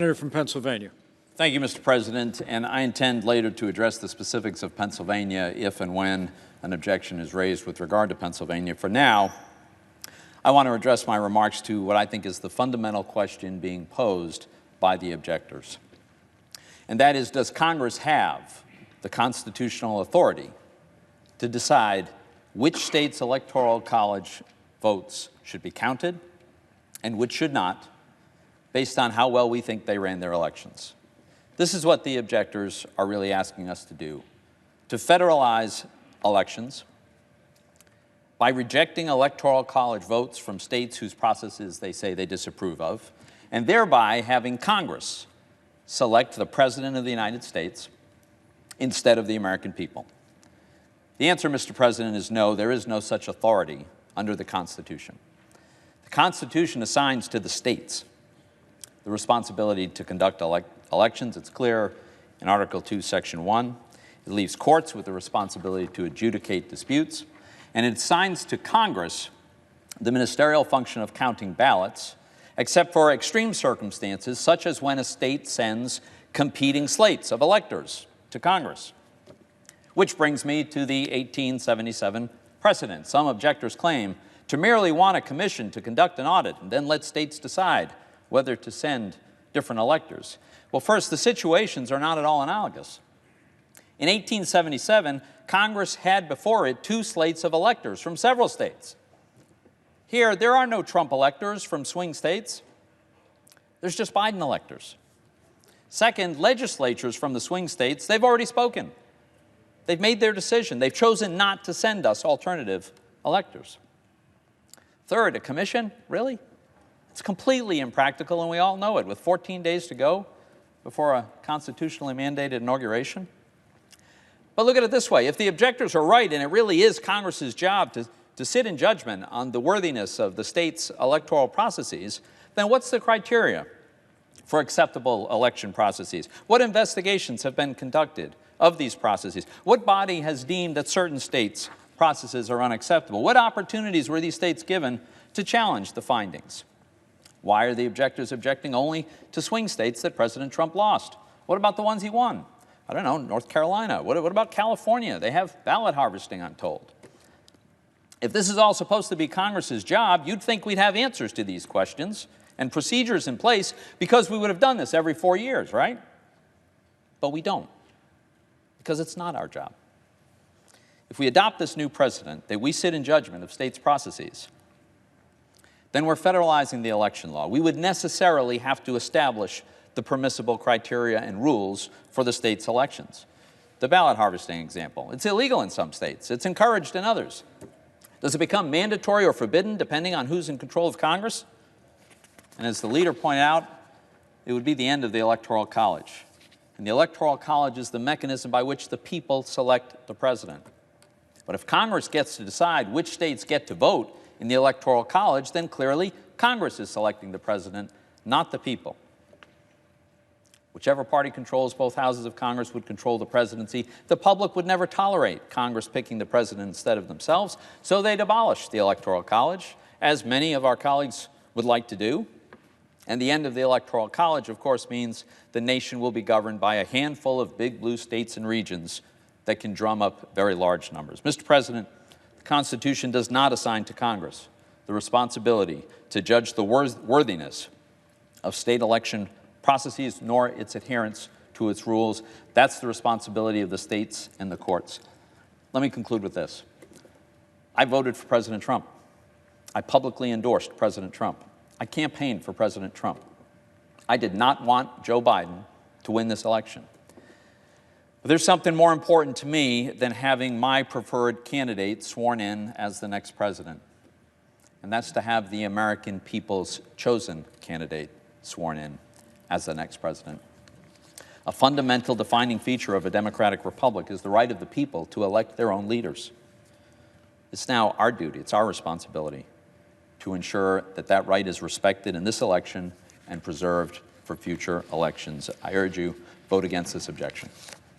Senator from Pennsylvania. Thank you, Mr. President, and I intend later to address the specifics of Pennsylvania if and when an objection is raised with regard to Pennsylvania. For now, I want to address my remarks to what I think is the fundamental question being posed by the objectors. And that is, does Congress have the constitutional authority to decide which states' electoral college votes should be counted and which should not, based on how well we think they ran their elections? This is what the objectors are really asking us to do, to federalize elections by rejecting electoral college votes from states whose processes they say they disapprove of, and thereby having Congress select the President of the United States instead of the American people. The answer, Mr. President, is no, there is no such authority under the Constitution. The Constitution assigns to the states the responsibility to conduct elections. It's clear in Article 2, Section 1. It leaves courts with the responsibility to adjudicate disputes, and it assigns to Congress the ministerial function of counting ballots, except for extreme circumstances, such as when a state sends competing slates of electors to Congress. Which brings me to the 1877 precedent. Some objectors claim to merely want a commission to conduct an audit and then let states decide whether to send different electors. Well, first, the situations are not at all analogous. In 1877, Congress had before it two slates of electors from several states. Here, there are no Trump electors from swing states. There's just Biden electors. Second, legislatures from the swing states, they've already spoken. They've made their decision. They've chosen not to send us alternative electors. Third, a commission? Really? It's completely impractical, and we all know it, with 14 days to go before a constitutionally mandated inauguration. But look at it this way. If the objectors are right, and it really is Congress's job to sit in judgment on the worthiness of the state's electoral processes, then what's the criteria for acceptable election processes? What investigations have been conducted of these processes? What body has deemed that certain states' processes are unacceptable? What opportunities were these states given to challenge the findings? Why are the objectors objecting only to swing states that President Trump lost? What about the ones he won? I don't know, North Carolina. What about California? They have ballot harvesting, I'm told. If this is all supposed to be Congress's job, you'd think we'd have answers to these questions and procedures in place, because we would have done this every 4 years, right? But we don't, because it's not our job. If we adopt this new precedent that we sit in judgment of states' processes, then we're federalizing the election law. We would necessarily have to establish the permissible criteria and rules for the state's elections. The ballot harvesting example, it's illegal in some states. It's encouraged in others. Does it become mandatory or forbidden depending on who's in control of Congress? And as the leader pointed out, it would be the end of the Electoral College. And the Electoral College is the mechanism by which the people select the president. But if Congress gets to decide which states get to vote in the Electoral College, then clearly Congress is selecting the president, not the people. Whichever party controls both houses of Congress would control the presidency. The public would never tolerate Congress picking the president instead of themselves, so they'd abolish the Electoral College, as many of our colleagues would like to do. And the end of the Electoral College, of course, means the nation will be governed by a handful of big blue states and regions that can drum up very large numbers. Mr. President, the Constitution does not assign to Congress the responsibility to judge the worthiness of state election processes, nor its adherence to its rules. That's the responsibility of the states and the courts. Let me conclude with this. I voted for President Trump. I publicly endorsed President Trump. I campaigned for President Trump. I did not want Joe Biden to win this election. But there's something more important to me than having my preferred candidate sworn in as the next president, and that's to have the American people's chosen candidate sworn in as the next president. A fundamental defining feature of a democratic republic is the right of the people to elect their own leaders. It's now our duty, it's our responsibility to ensure that that right is respected in this election and preserved for future elections. I urge you, vote against this objection.